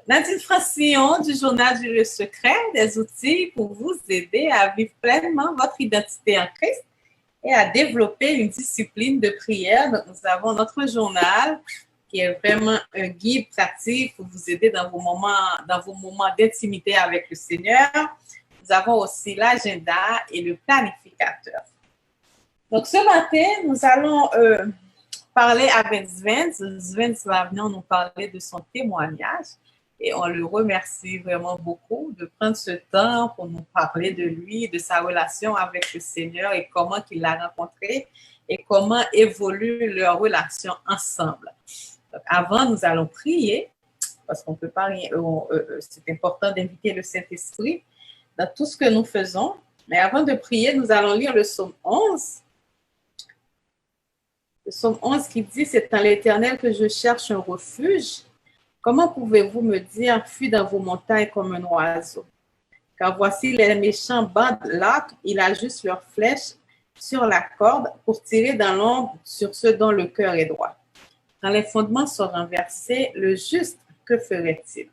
Nadine Francillon du journal du Le Secret, des outils pour vous aider à vivre pleinement votre identité en Christ et à développer une discipline de prière. Donc, nous avons notre journal qui est vraiment un guide pratique pour vous aider dans vos moments d'intimité avec le Seigneur. Nous avons aussi l'agenda et le planificateur. Donc, ce matin, nous allons parler avec Sven. Sven va venir nous parler de son témoignage et on le remercie vraiment beaucoup de prendre ce temps pour nous parler de lui, de sa relation avec le Seigneur et comment il l'a rencontré et comment évolue leur relation ensemble. Donc, avant, nous allons prier parce qu'on ne peut pas rien. C'est important d'inviter le Saint-Esprit dans tout ce que nous faisons. Mais avant de prier, nous allons lire le psaume 11. Le psaume 11 qui dit « C'est en l'Éternel que je cherche un refuge. Comment pouvez-vous me dire, fuis dans vos montagnes comme un oiseau? Car voici les méchants bandent l'arc, ils ajustent leurs flèches sur la corde pour tirer dans l'ombre sur ceux dont le cœur est droit. Quand les fondements sont renversés, le juste, que ferait-il?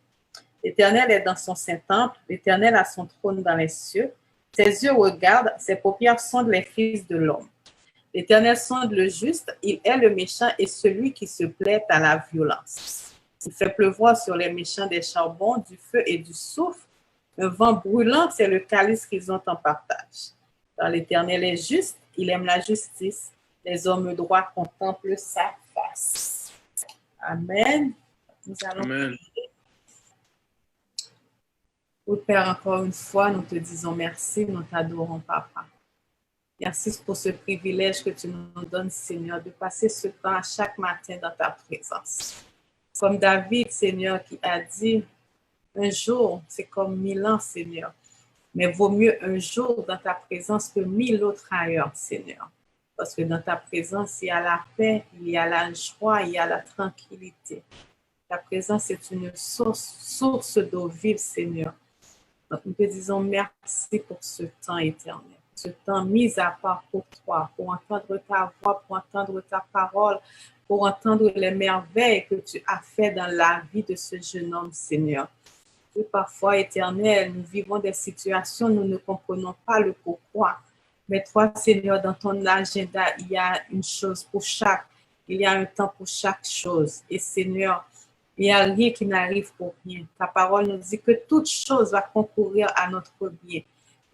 L'Éternel est dans son saint temple, l'Éternel a son trône dans les cieux. Ses yeux regardent, ses paupières sondent les fils de l'homme. L'Éternel sonde le juste, il est le méchant et celui qui se plaît à la violence. Il fait pleuvoir sur les méchants des charbons, du feu et du soufre. Un vent brûlant, c'est le calice qu'ils ont en partage. Car l'Éternel est juste, il aime la justice. Les hommes droits contemplent sa face. Amen. Nous allons prier. Ô Père, encore une fois, nous te disons merci, nous t'adorons, Papa. Merci pour ce privilège que tu nous donnes, Seigneur, de passer ce temps chaque matin dans ta présence. Comme David, Seigneur, qui a dit, un jour, c'est comme 1000 ans, Seigneur. Mais vaut mieux un jour dans ta présence que 1000 autres ailleurs, Seigneur. Parce que dans ta présence, il y a la paix, il y a la joie, il y a la tranquillité. Ta présence est une source d'eau vive, Seigneur. Donc, nous te disons merci pour ce temps éternel. Ce temps mis à part pour toi, pour entendre ta voix, pour entendre ta parole, pour entendre les merveilles que tu as faites dans la vie de ce jeune homme, Seigneur. Et parfois, éternel, nous vivons des situations, nous ne comprenons pas le pourquoi. Mais toi, Seigneur, dans ton agenda, il y a une chose pour chaque. Il y a un temps pour chaque chose. Et Seigneur, il n'y a rien qui n'arrive pour rien. Ta parole nous dit que toute chose va concourir à notre bien.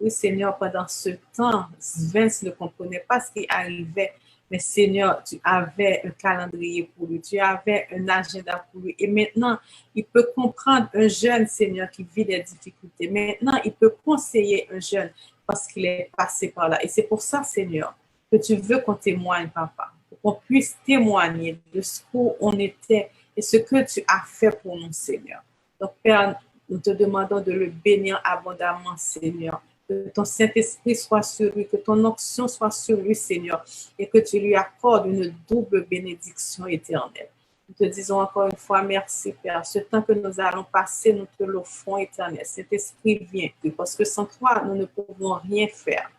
Oui, Seigneur, pendant ce temps, Vince ne comprenait pas ce qui arrivait. Mais Seigneur, tu avais un calendrier pour lui, tu avais un agenda pour lui. Et maintenant, il peut comprendre un jeune, Seigneur, qui vit des difficultés. Maintenant, il peut conseiller un jeune parce qu'il est passé par là. Et c'est pour ça, Seigneur, que tu veux qu'on témoigne, Papa, pour qu'on puisse témoigner de ce où on était et ce que tu as fait pour nous, Seigneur. Donc, Père, nous te demandons de le bénir abondamment, Seigneur. Que ton Saint-Esprit soit sur lui, que ton onction soit sur lui, Seigneur, et que tu lui accordes une double bénédiction éternelle. Nous te disons encore une fois merci, Père. Ce temps que nous allons passer, nous te l'offrons, éternel. Saint-Esprit, viens, parce que sans toi, nous ne pouvons rien faire.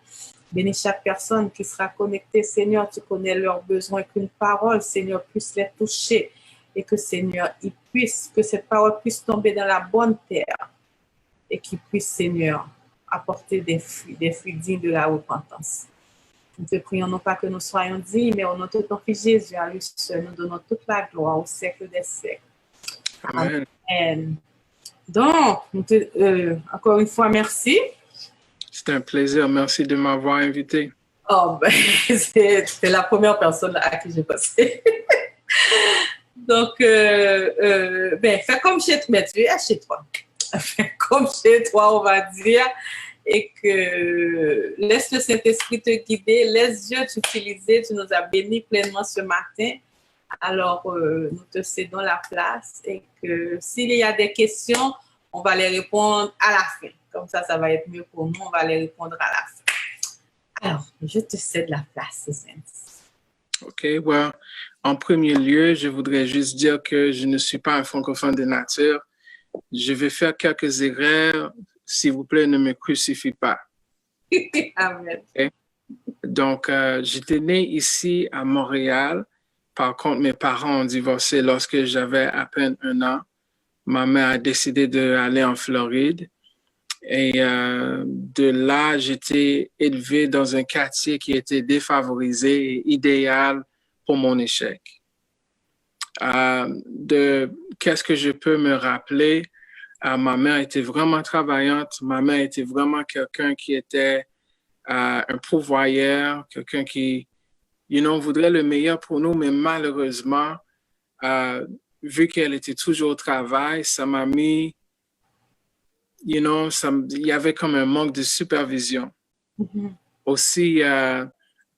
Bénis chaque personne qui sera connectée, Seigneur. Tu connais leurs besoins, qu'une parole, Seigneur, puisse les toucher et que, Seigneur, que cette parole puisse tomber dans la bonne terre et qu'il puisse, Seigneur, apporter des fruits dignes de la repentance. Nous te prions non pas que nous soyons dignes, mais au nom de ton Fils Jésus, à lui seul, nous donnons toute la gloire au siècle des siècles. Amen. Amen. Donc, encore une fois, merci. C'est un plaisir. Merci de m'avoir invité. Oh, ben, c'est la première personne à qui j'ai passé. Donc, fais comme chez toi, mais tu es chez toi. Comme chez toi, on va dire, et que laisse le Saint-Esprit te guider, laisse Dieu t'utiliser. Tu nous as bénis pleinement ce matin. Alors, nous te cédons la place et que s'il y a des questions, on va les répondre à la fin. Comme ça va être mieux pour nous. On va les répondre à la fin. Alors, je te cède la place, Vince. OK, well, en premier lieu, je voudrais juste dire que je ne suis pas un francophone de nature. Je vais faire quelques erreurs. S'il vous plaît, ne me crucifie pas. Amen. Okay? Donc, j'étais né ici à Montréal. Par contre, mes parents ont divorcé lorsque j'avais à peine 1 an. ma mère a décidé d'aller en Floride. Et de là, j'étais élevé dans un quartier qui était défavorisé et idéal pour mon échec. Qu'est-ce que je peux me rappeler? Ma mère était vraiment travaillante. Ma mère était vraiment quelqu'un qui était un pourvoyeur, quelqu'un qui, voudrait le meilleur pour nous, mais malheureusement, vu qu'elle était toujours au travail, ça m'a mis, il y avait comme un manque de supervision. Mm-hmm. Aussi,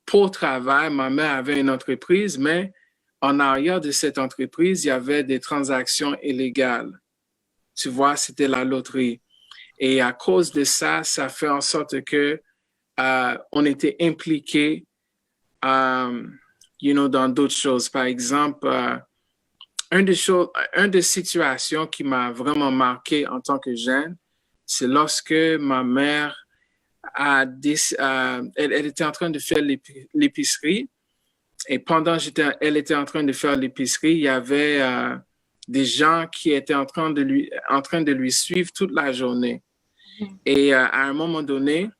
pour travail, ma mère avait une entreprise, mais en arrière de cette entreprise, il y avait des transactions illégales. Tu vois, c'était la loterie. Et à cause de ça, ça fait en sorte que on était impliqués, dans d'autres choses. Par exemple, une des situations qui m'a vraiment marqué en tant que jeune, c'est lorsque ma mère elle était en train de faire l'épicerie. Et pendant elle était en train de faire l'épicerie, il y avait des gens qui étaient en train de lui suivre toute la journée. Et à un moment donné,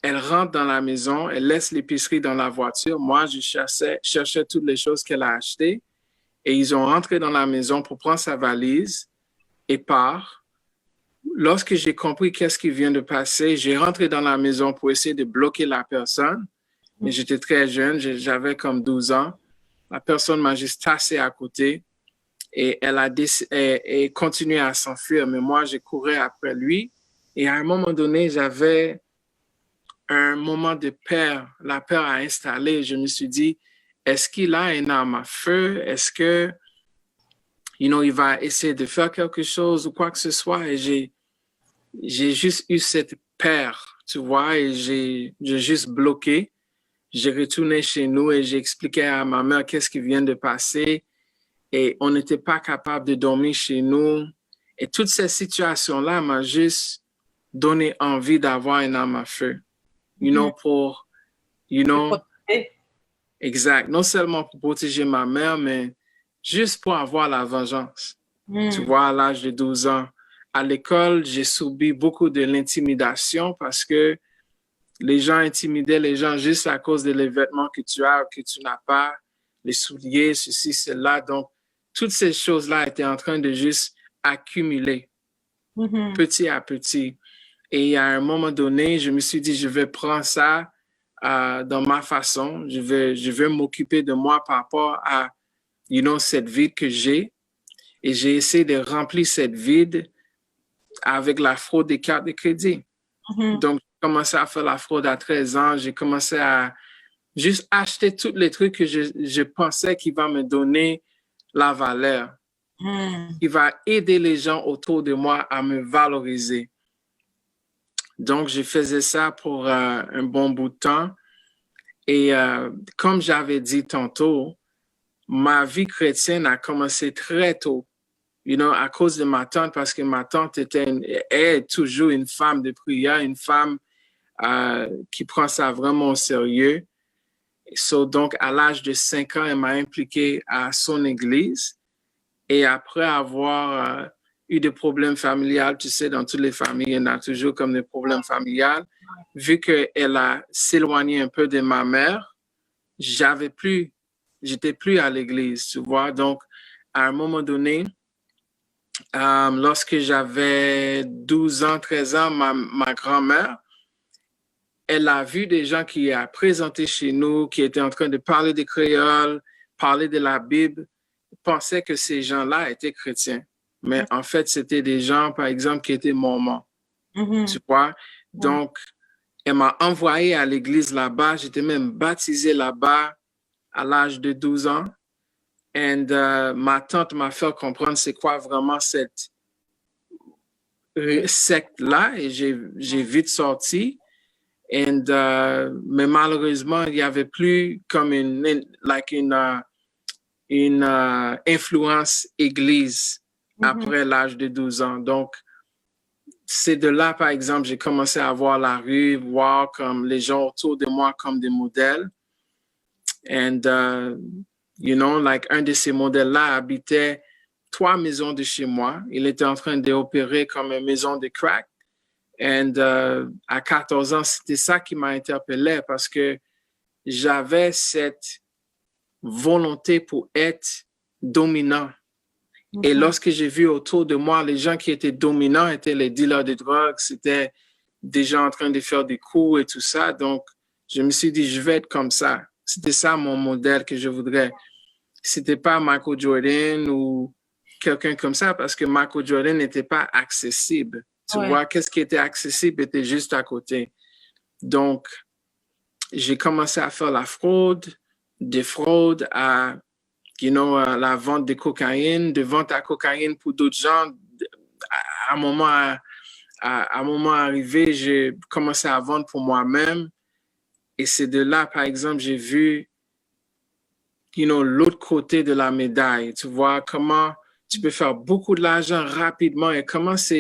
elle rentre dans la maison, elle laisse l'épicerie dans la voiture. Moi, je cherchais toutes les choses qu'elle a achetées. Et ils ont rentré dans la maison pour prendre sa valise et part. Lorsque j'ai compris qu'est-ce qui vient de passer, j'ai rentré dans la maison pour essayer de bloquer la personne. Mais j'étais très jeune, j'avais comme 12 ans. La personne m'a juste tassé à côté et elle a continué à s'enfuir. Mais moi, j'ai couru après lui. Et à un moment donné, j'avais un moment de peur. La peur a installé. Je me suis dit, est-ce qu'il a une arme à feu? Est-ce que, il va essayer de faire quelque chose ou quoi que ce soit? Et j'ai juste eu cette peur, tu vois, et j'ai juste bloqué. J'ai retourné chez nous et j'ai expliqué à ma mère qu'est-ce qui vient de passer. Et on n'était pas capable de dormir chez nous. Et toutes ces situations-là m'ont juste donné envie d'avoir une arme à feu. Exact. Non seulement pour protéger ma mère, mais juste pour avoir la vengeance. Tu vois, à l'âge de 12 ans, à l'école, j'ai subi beaucoup de l'intimidation parce que les gens intimidaient les gens juste à cause de les vêtements que tu as ou que tu n'as pas, les souliers, ceci, cela. Donc, toutes ces choses-là étaient en train de juste accumuler petit à petit. Et à un moment donné, je me suis dit, je vais prendre ça dans ma façon. Je vais m'occuper de moi par rapport à, cette vide que j'ai. Et j'ai essayé de remplir cette vide avec la fraude des cartes de crédit. Donc, j'ai commencé à faire la fraude à 13 ans. J'ai commencé à juste acheter tous les trucs que je pensais qui va me donner la valeur, qui va aider les gens autour de moi à me valoriser. Donc, je faisais ça pour un bon bout de temps. Et comme j'avais dit tantôt, ma vie chrétienne a commencé très tôt, à cause de ma tante, parce que ma tante est toujours une femme de prière, une femme qui prend ça vraiment au sérieux. Donc, à l'âge de 5 ans, elle m'a impliqué à son église. Et après avoir eu des problèmes familiales, tu sais, dans toutes les familles, il y en a toujours comme des problèmes familiales. Vu qu'elle a s'éloigné un peu de ma mère, j'étais plus à l'église, tu vois. Donc, à un moment donné, lorsque j'avais 12 ans, 13 ans, ma grand-mère, elle a vu des gens qui a présenté chez nous, qui étaient en train de parler des créoles, parler de la Bible, pensait que ces gens-là étaient chrétiens. Mais en fait, c'était des gens, par exemple, qui étaient mormons. Tu vois? Donc, elle m'a envoyé à l'église là-bas. J'étais même baptisé là-bas à l'âge de 12 ans. Et ma tante m'a fait comprendre c'est quoi vraiment cette secte-là. Et j'ai vite sorti. Mais malheureusement, il n'y avait plus comme une influence église après l'âge de 12 ans. Donc, c'est de là, par exemple, j'ai commencé à voir la rue, voir comme les gens autour de moi comme des modèles. Et, un de ces modèles-là habitait 3 maisons de chez moi. Il était en train d'opérer comme une maison de crack. Et à 14 ans, c'était ça qui m'a interpellé parce que j'avais cette volonté pour être dominant. Et lorsque j'ai vu autour de moi, les gens qui étaient dominants étaient les dealers de drogue, c'était des gens en train de faire des coups et tout ça. Donc, je me suis dit, je vais être comme ça. C'était ça mon modèle que je voudrais. C'était pas Michael Jordan ou quelqu'un comme ça parce que Michael Jordan n'était pas accessible. Tu vois, qu'est-ce qui était accessible était juste à côté. Donc, j'ai commencé à faire la fraude, des fraudes à la vente de cocaïne, de vente à cocaïne pour d'autres gens. À un moment arrivé, j'ai commencé à vendre pour moi-même. Et c'est de là, par exemple, j'ai vu, l'autre côté de la médaille. Tu vois, comment tu peux faire beaucoup de l'argent rapidement et comment ça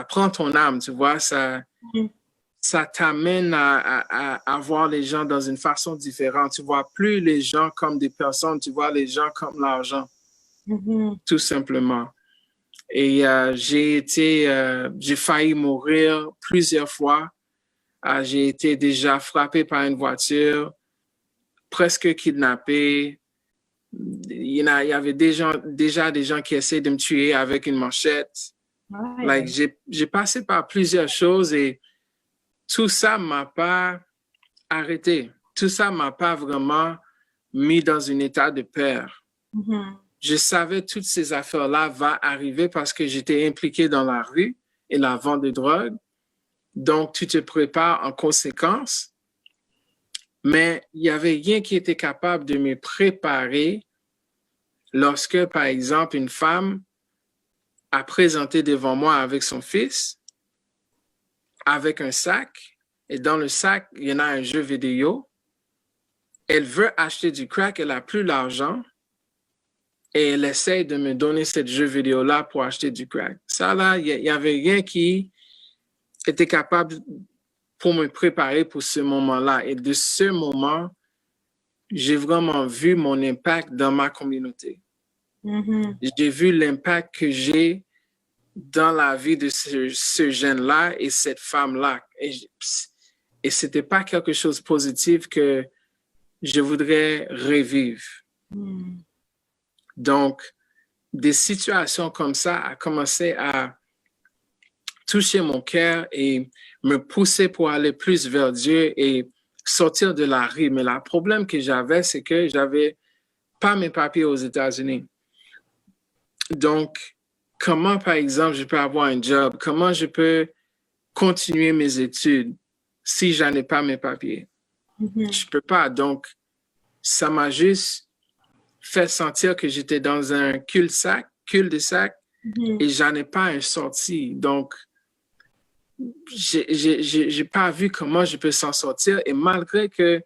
prend ton âme, tu vois, ça t'amène à voir les gens dans une façon différente. Tu vois plus les gens comme des personnes, tu vois les gens comme l'argent, tout simplement. Et j'ai failli mourir plusieurs fois. J'ai été déjà frappé par une voiture, presque kidnappé. Il y avait déjà des gens qui essaient de me tuer avec une machette. Like, j'ai passé par plusieurs choses et tout ça ne m'a pas arrêté. Tout ça ne m'a pas vraiment mis dans un état de peur. Je savais toutes ces affaires-là vont arriver parce que j'étais impliqué dans la rue et la vente de drogue. Donc, tu te prépares en conséquence. Mais il n'y avait rien qui était capable de me préparer lorsque, par exemple, une femme a présenté devant moi avec son fils, avec un sac, et dans le sac, il y en a un jeu vidéo. Elle veut acheter du crack, elle n'a plus l'argent, et elle essaie de me donner ce jeu vidéo-là pour acheter du crack. Ça, là, il n'y avait rien qui était capable pour me préparer pour ce moment-là. Et de ce moment, j'ai vraiment vu mon impact dans ma communauté. J'ai vu l'impact que j'ai dans la vie de ce jeune-là et cette femme-là. Et ce n'était pas quelque chose de positif que je voudrais revivre. Donc, des situations comme ça ont commencé à toucher mon cœur et me pousser pour aller plus vers Dieu et sortir de la rue. Mais le problème que j'avais, c'est que je n'avais pas mes papiers aux États-Unis. Donc, comment, par exemple, je peux avoir un job? Comment je peux continuer mes études si je n'ai pas mes papiers? Je ne peux pas. Donc, ça m'a juste fait sentir que j'étais dans un cul-de-sac et j'en ai pas un sorti. Donc, j'ai pas vu comment je peux s'en sortir. Et malgré que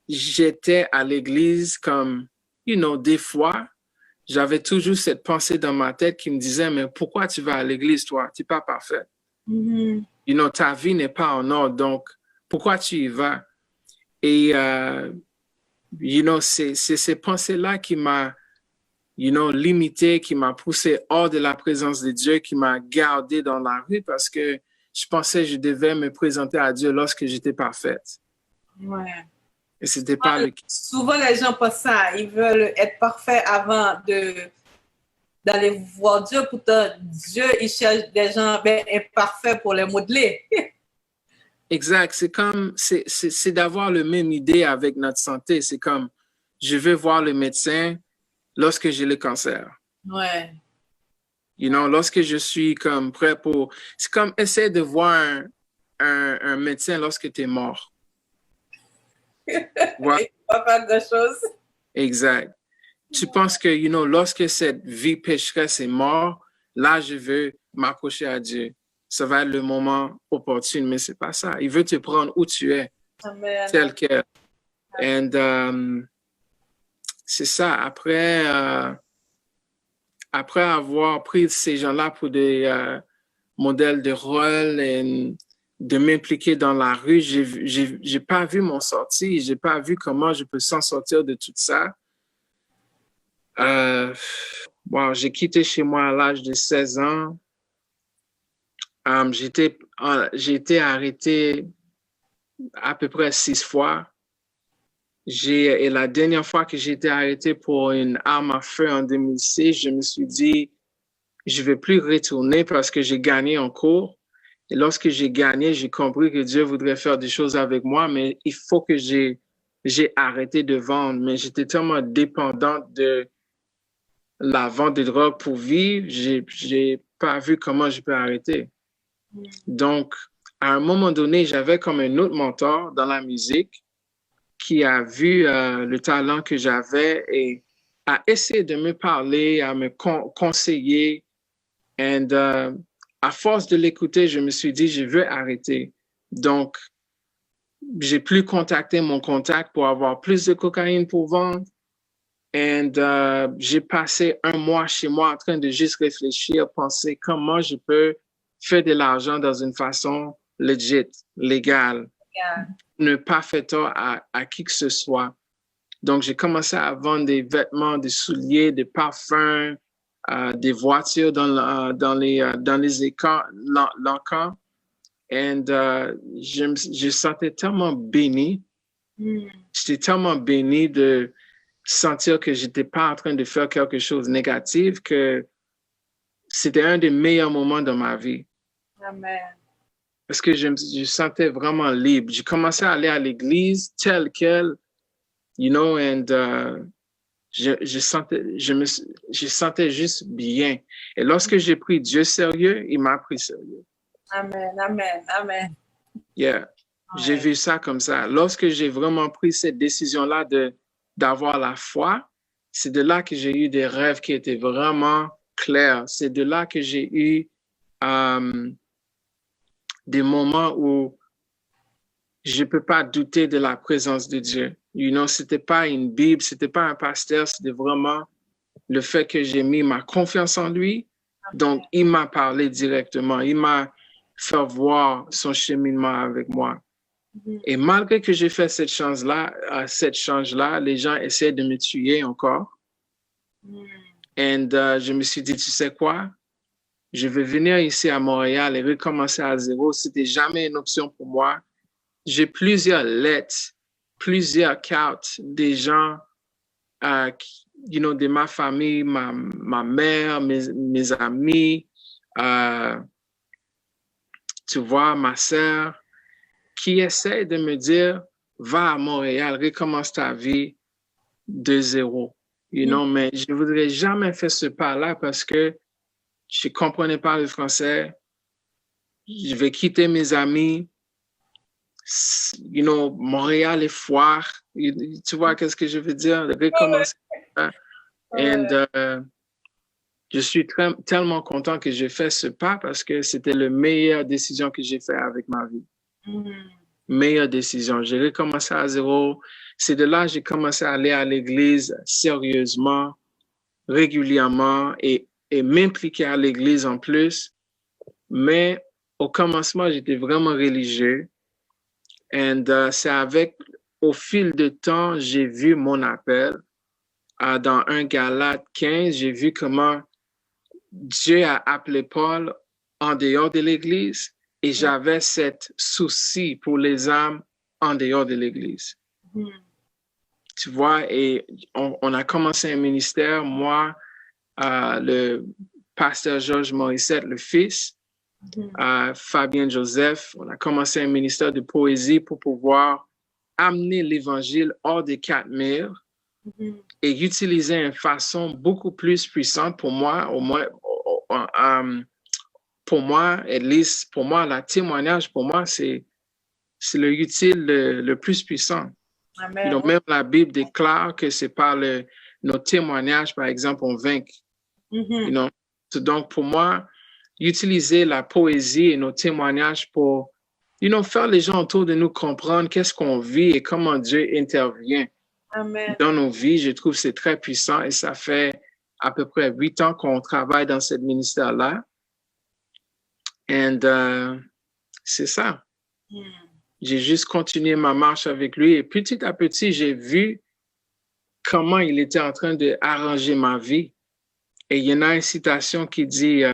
j'étais à l'église comme, des fois, j'avais toujours cette pensée dans ma tête qui me disait, mais pourquoi tu vas à l'église, toi? Tu n'es pas parfait. Ta vie n'est pas en ordre, donc pourquoi tu y vas? Et, c'est ces pensées-là qui m'a, limité, qui m'a poussé hors de la présence de Dieu, qui m'a gardé dans la rue parce que je pensais que je devais me présenter à Dieu lorsque j'étais parfaite. Ouais. Et c'était pas le cas. Souvent, les gens pensent ça. Ils veulent être parfaits avant d'aller voir Dieu. Pourtant, Dieu, il cherche des gens imparfaits pour les modeler. Exact. C'est d'avoir la même idée avec notre santé. C'est comme, je vais voir le médecin lorsque j'ai le cancer. Ouais. Lorsque je suis comme prêt pour... C'est comme essayer de voir un médecin lorsque tu es mort. Voilà. Il ne va pas faire grand-chose. Exact. Tu penses que, lorsque cette vie pécheresse est morte, là, je veux m'accrocher à Dieu. Ça va être le moment opportun, mais c'est pas ça. Il veut te prendre où tu es, Amen. tel quel. Et c'est ça. Après avoir pris ces gens-là pour des modèles de rôle et de m'impliquer dans la rue, j'ai pas vu mon sortie, j'ai pas vu comment je peux s'en sortir de tout ça. Bon, j'ai quitté chez moi à l'âge de 16 ans. J'ai été arrêté à peu près 6 fois. Et la dernière fois que j'ai été arrêté pour une arme à feu en 2006, je me suis dit, je ne vais plus retourner parce que j'ai gagné en cours. Et lorsque j'ai gagné, j'ai compris que Dieu voudrait faire des choses avec moi, mais il faut que j'ai arrêté de vendre. Mais j'étais tellement dépendante de la vente de drogue pour vivre, j'ai pas vu comment je peux arrêter. Donc, à un moment donné, j'avais comme un autre mentor dans la musique qui a vu le talent que j'avais et a essayé de me parler, à me conseiller. Et à force de l'écouter, je me suis dit, je veux arrêter. Donc, j'ai plus contacté mon contact pour avoir plus de cocaïne pour vendre. Et j'ai passé 1 mois chez moi en train de juste réfléchir, penser comment je peux faire de l'argent dans une façon legit, légale, ne pas faire tort à qui que ce soit. Donc, j'ai commencé à vendre des vêtements, des souliers, des parfums, des voitures dans les écoles, l'encamp. Et je sentais tellement béni. J'étais tellement béni de sentir que j'étais pas en train de faire quelque chose de négatif, que c'était un des meilleurs moments de ma vie. Amen. Parce que je sentais vraiment libre. J'ai commencé à aller à l'église telle quelle, you know, and je sentais juste bien. Et lorsque j'ai pris Dieu sérieux, il m'a pris sérieux. Amen, amen, amen. Yeah. Ouais. J'ai vu ça comme ça. Lorsque j'ai vraiment pris cette décision-là d'avoir la foi, c'est de là que j'ai eu des rêves qui étaient vraiment clairs. C'est de là que j'ai eu des moments où je ne peux pas douter de la présence de Dieu. You know, c'était pas une Bible, c'était pas un pasteur, c'était vraiment le fait que j'ai mis ma confiance en lui. Donc, il m'a parlé directement. Il m'a fait voir son cheminement avec moi. Et malgré que j'ai fait cette change-là, les gens essaient de me tuer encore. Et je me suis dit, tu sais quoi? Je vais venir ici à Montréal et recommencer à zéro. C'était jamais une option pour moi. J'ai plusieurs lettres, plusieurs cartes des gens, de ma famille, ma mère, mes amis, tu vois, ma sœur, qui essaie de me dire, va à Montréal, recommence ta vie de zéro. Mais je ne voudrais jamais faire ce pas-là parce que je ne comprenais pas le français. Je vais quitter mes amis. Montréal est foire. Tu vois qu'est-ce que je veux dire? Recommencer. Et je suis tellement content que j'ai fait ce pas parce que c'était la meilleure décision que j'ai faite avec ma vie. Meilleure décision. J'ai recommencé à zéro. C'est de là que j'ai commencé à aller à l'église sérieusement, régulièrement et m'impliquer à l'église en plus. Mais au commencement, j'étais vraiment religieux. Et c'est au fil de temps, j'ai vu mon appel. Dans 1 Galates 15, j'ai vu comment Dieu a appelé Paul en dehors de l'église et j'avais cet souci pour les âmes en dehors de l'église. Tu vois, et on a commencé un ministère, moi, le pasteur Georges Morissette, le fils, Fabien Joseph, on a commencé un ministère de poésie pour pouvoir amener l'évangile hors des 4 murs et utiliser une façon beaucoup plus puissante pour moi, au moins, pour moi, at least, pour moi, le témoignage, pour moi, c'est le utile le plus puissant. Amen. Même la Bible déclare que c'est par nos témoignages, par exemple, on vainc. Donc, pour moi, utiliser la poésie et nos témoignages pour, faire les gens autour de nous comprendre qu'est-ce qu'on vit et comment Dieu intervient Amen. Dans nos vies, je trouve que c'est très puissant et ça fait à peu près 8 ans qu'on travaille dans ce ministère-là. Et c'est ça. J'ai juste continué ma marche avec lui et petit à petit, j'ai vu comment il était en train d'arranger ma vie. Et il y en a une citation qui dit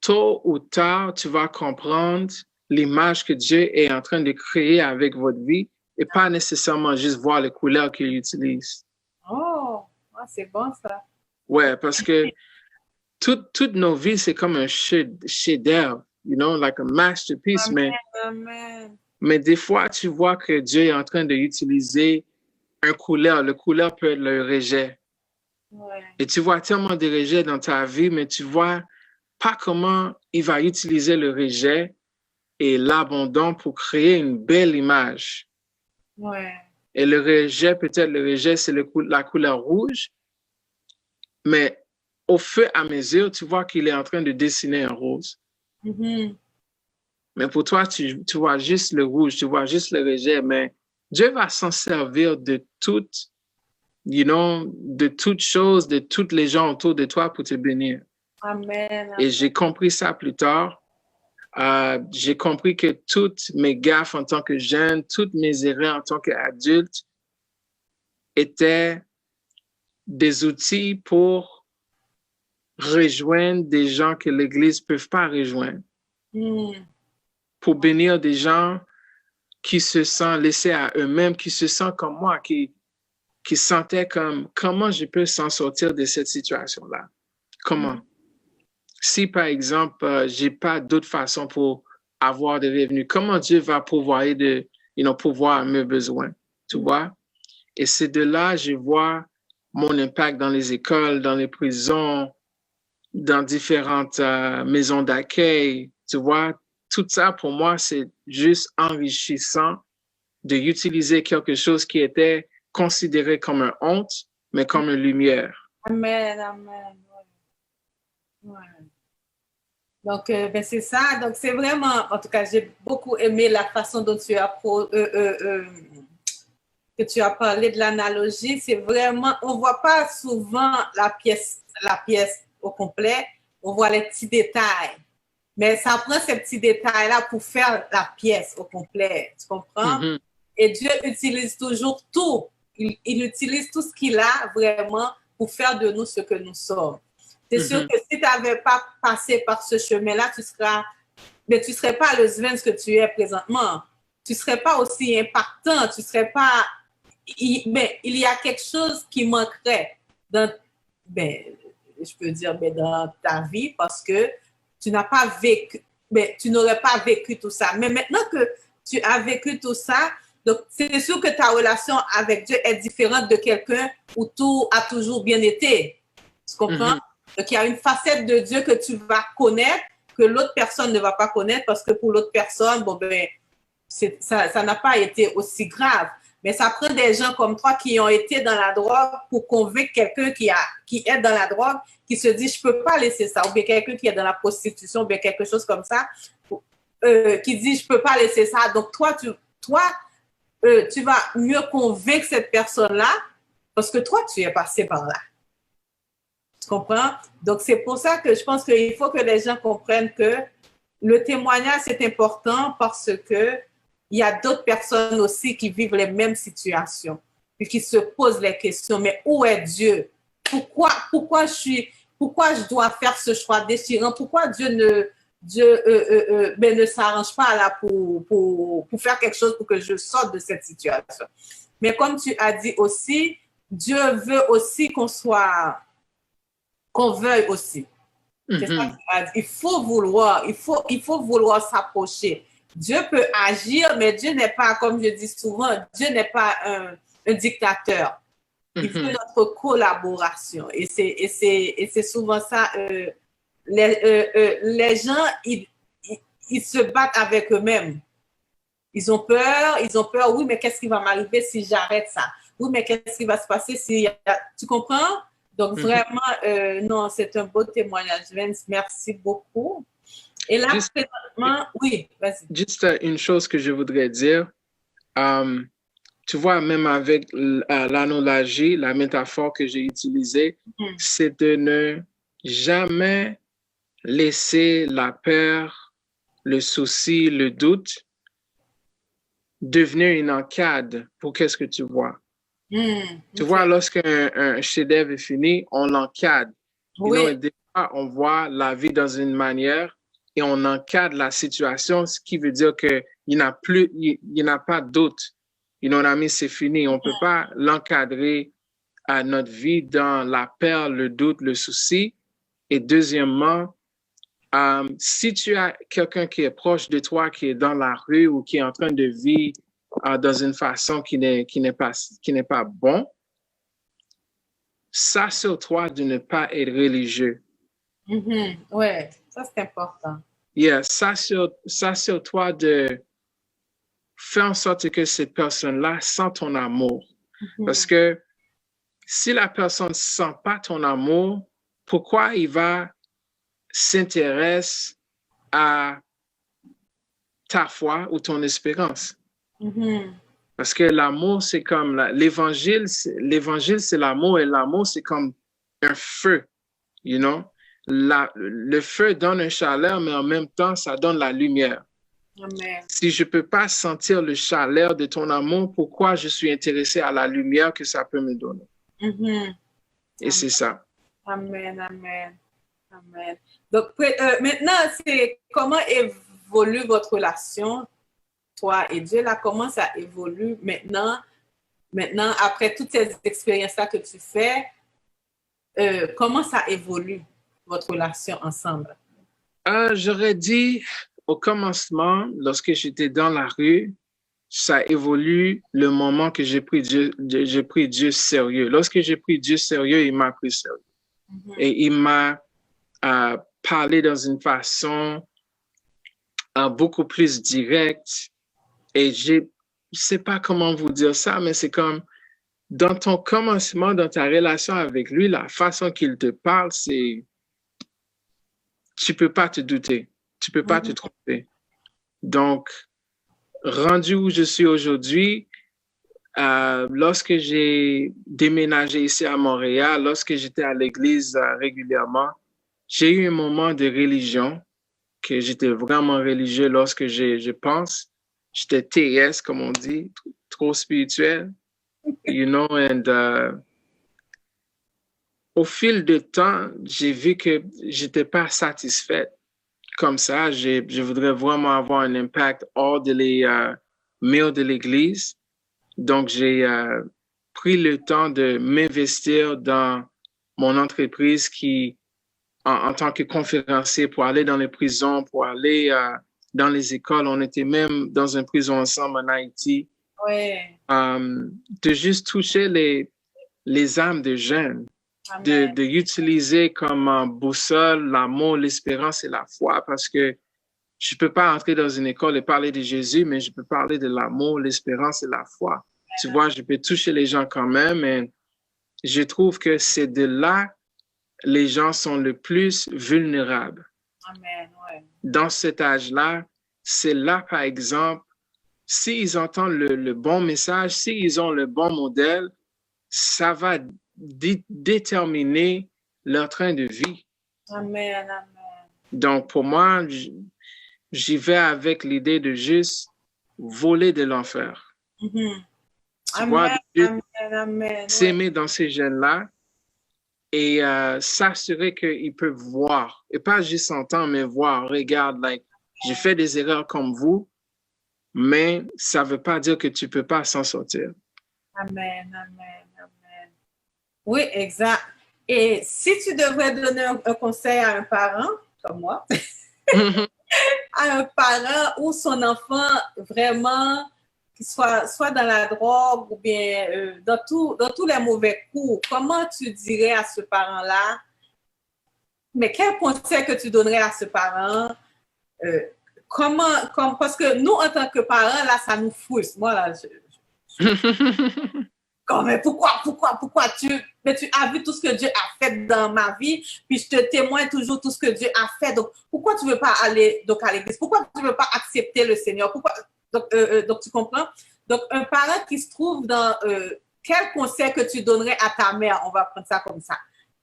tôt ou tard, tu vas comprendre l'image que Dieu est en train de créer avec votre vie et pas nécessairement juste voir les couleurs qu'il utilise. Oh, c'est bon ça. Ouais, parce que toutes nos vies, c'est comme un chef-d'œuvre, you know, like a masterpiece. Amen. Mais des fois, tu vois que Dieu est en train d'utiliser un couleur. Le couleur peut être le rejet. Ouais. Et tu vois tellement de rejets dans ta vie, mais tu vois pas comment il va utiliser le rejet et l'abandon pour créer une belle image. Ouais. Et le rejet, peut-être le rejet, c'est la couleur rouge, mais au fur et à mesure, tu vois qu'il est en train de dessiner un rose. Mm-hmm. Mais pour toi, tu vois juste le rouge, tu vois juste le rejet, mais Dieu va s'en servir de toutes, de toutes choses, de toutes les gens autour de toi pour te bénir. Amen. Et j'ai compris ça plus tard. J'ai compris que toutes mes gaffes en tant que jeune, toutes mes erreurs en tant qu'adulte étaient des outils pour rejoindre des gens que l'Église ne peut pas rejoindre. Pour bénir des gens qui se sentent laissés à eux-mêmes, qui se sentent comme moi, qui sentaient comme comment je peux s'en sortir de cette situation-là. Comment? Si, par exemple, j'ai pas d'autre façon pour avoir des revenus, comment Dieu va pourvoir à mes besoins, tu vois? Et c'est de là, je vois mon impact dans les écoles, dans les prisons, dans différentes maisons d'accueil, tu vois? Tout ça, pour moi, c'est juste enrichissant d'utiliser quelque chose qui était considéré comme une honte, mais comme une lumière. Amen, amen. Ouais. Donc, ben c'est ça. Donc, c'est vraiment, en tout cas, j'ai beaucoup aimé la façon dont tu as parlé de l'analogie. C'est vraiment, on voit pas souvent la pièce au complet. On voit les petits détails. Mais ça prend ces petits détails-là pour faire la pièce au complet. Tu comprends? Mm-hmm. Et Dieu utilise toujours tout. Il utilise tout ce qu'il a vraiment pour faire de nous ce que nous sommes. C'est sûr que si tu n'avais pas passé par ce chemin-là, tu ne serais pas le Sven que tu es présentement. Tu ne serais pas aussi impactant. Tu serais pas. Mais il y a quelque chose qui manquerait dans, je peux dire, dans ta vie parce que tu n'as pas vécu, tu n'aurais pas vécu tout ça. Mais maintenant que tu as vécu tout ça, donc c'est sûr que ta relation avec Dieu est différente de quelqu'un où tout a toujours bien été. Tu comprends? Donc, il y a une facette de Dieu que tu vas connaître, que l'autre personne ne va pas connaître parce que pour l'autre personne, ça n'a pas été aussi grave. Mais ça prend des gens comme toi qui ont été dans la drogue pour convaincre quelqu'un qui est dans la drogue, qui se dit, je ne peux pas laisser ça. Ou bien quelqu'un qui est dans la prostitution, ou bien quelque chose comme ça, qui dit, je ne peux pas laisser ça. Donc, toi, tu vas mieux convaincre cette personne-là parce que toi, tu es passé par là. Tu comprends? Donc, c'est pour ça que je pense qu'il faut que les gens comprennent que le témoignage, c'est important parce que il y a d'autres personnes aussi qui vivent les mêmes situations et qui se posent les questions. Mais où est Dieu? Pourquoi je dois faire ce choix déchirant? Pourquoi Dieu ne s'arrange pas là pour faire quelque chose pour que je sorte de cette situation? Mais comme tu as dit aussi, Dieu veut aussi qu'on veuille aussi. C'est ça que tu as dit. Il faut vouloir s'approcher. Dieu peut agir, mais Dieu n'est pas, comme je dis souvent, Dieu n'est pas un dictateur. Il veut notre collaboration. Et c'est souvent ça. Les gens, ils se battent avec eux-mêmes. Ils ont peur. Oui, mais qu'est-ce qui va m'arriver si j'arrête ça? Oui, mais qu'est-ce qui va se passer si... Tu comprends? Donc, vraiment, non, c'est un beau témoignage. Vince, merci beaucoup. Et là, présentement, oui, vas-y. Juste une chose que je voudrais dire. Tu vois, même avec l'analogie, la métaphore que j'ai utilisée, c'est de ne jamais laisser la peur, le souci, le doute devenir une encadre pour qu'est-ce que tu vois. Tu vois, lorsqu'un chef-d'œuvre est fini, on l'encadre. Oui. Et des fois, on voit la vie dans une manière et on encadre la situation, ce qui veut dire qu'il n'y en a plus, il n'y en a pas d'autre. C'est fini. On ne peut pas l'encadrer à notre vie dans la peur, le doute, le souci. Et deuxièmement, si tu as quelqu'un qui est proche de toi, qui est dans la rue ou qui est en train de vivre dans une façon qui n'est pas bon, ça sur toi de ne pas être religieux. Oui, ça c'est important. Yeah, ça sur toi de faire en sorte que cette personne-là sent ton amour. Parce que si la personne ne sent pas ton amour, pourquoi il va s'intéresser à ta foi ou ton espérance? Parce que l'amour, c'est comme l'évangile, c'est l'amour et l'amour, c'est comme un feu, you know? Le feu donne une chaleur, mais en même temps, ça donne la lumière. Amen. Si je ne peux pas sentir le chaleur de ton amour, pourquoi je suis intéressé à la lumière que ça peut me donner? Et c'est ça. Amen, amen, amen. Donc, maintenant, c'est comment évolue votre relation, toi et Dieu, là, comment ça évolue maintenant, après toutes ces expériences-là que tu fais, comment ça évolue, votre relation ensemble? J'aurais dit, au commencement, lorsque j'étais dans la rue, ça évolue le moment que j'ai pris Dieu sérieux. Lorsque j'ai pris Dieu sérieux, il m'a pris sérieux. Et il m'a parlé dans une façon beaucoup plus directe. Et je ne sais pas comment vous dire ça, mais c'est comme dans ton commencement, dans ta relation avec lui, la façon qu'il te parle, c'est... Tu ne peux pas te douter. Tu ne peux pas te tromper. Donc, rendu où je suis aujourd'hui, lorsque j'ai déménagé ici à Montréal, lorsque j'étais à l'église régulièrement, j'ai eu un moment de religion, que j'étais vraiment religieux lorsque je pense. J'étais TS, comme on dit, trop spirituel, you know, and au fil du temps, j'ai vu que j'étais pas satisfaite comme ça. Je voudrais vraiment avoir un impact hors de les murs de l'église. Donc, j'ai pris le temps de m'investir dans mon entreprise qui, en tant que conférencier, pour aller dans les prisons, pour aller dans les écoles. On était même dans une prison ensemble en Haïti. Ouais. De juste toucher les âmes de jeunes, de utiliser comme boussole l'amour, l'espérance et la foi, parce que je ne peux pas entrer dans une école et parler de Jésus, mais je peux parler de l'amour, l'espérance et la foi. Tu vois, je peux toucher les gens quand même, et je trouve que c'est de là les gens sont le plus vulnérables. Amen, ouais. Dans cet âge-là, c'est là, par exemple, s'ils entendent le bon message, s'ils ont le bon modèle, ça va déterminer leur train de vie. Amen, amen. Donc, pour moi, j'y vais avec l'idée de juste voler de l'enfer. Tu vois, s'aimer dans ces jeunes-là et s'assurer qu'ils peuvent voir, et pas juste entendre, mais voir, regarde, like, j'ai fait des erreurs comme vous, mais ça ne veut pas dire que tu ne peux pas s'en sortir. Amen, amen, amen. Oui, exact. Et si tu devrais donner un conseil à un parent, comme moi, à un parent où son enfant vraiment soit dans la drogue ou bien dans tous les mauvais coups, comment tu dirais à ce parent-là, mais quel conseil que tu donnerais à ce parent? Parce que nous, en tant que parents, là, ça nous frustre. Moi, là, mais pourquoi tu as vu tout ce que Dieu a fait dans ma vie, puis je te témoigne toujours tout ce que Dieu a fait. Donc, pourquoi tu ne veux pas aller à l'église? Pourquoi tu ne veux pas accepter le Seigneur? Donc, tu comprends? Donc, un parent qui se trouve dans... quel conseil que tu donnerais à ta mère? On va prendre ça comme ça.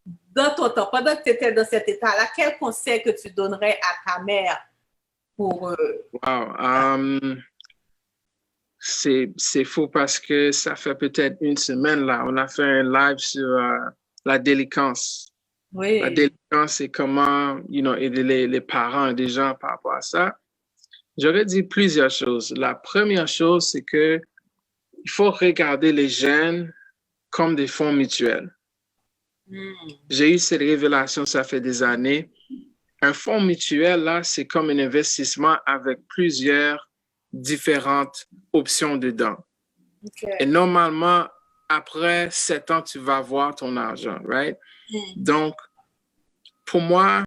Dans ton temps, pendant que tu étais dans cet état-là, quel conseil que tu donnerais à ta mère pour... Wow. c'est fou parce que ça fait peut-être une semaine, là, on a fait un live sur la délinquance. Oui. La délinquance, c'est comment, aider les parents et des gens par rapport à ça. J'aurais dit plusieurs choses. La première chose, c'est que il faut regarder les jeunes comme des fonds mutuels. J'ai eu cette révélation, ça fait des années. Un fonds mutuel, là, c'est comme un investissement avec plusieurs différentes options dedans. Okay. Et normalement, après 7 ans, tu vas voir ton argent, right? Donc, pour moi,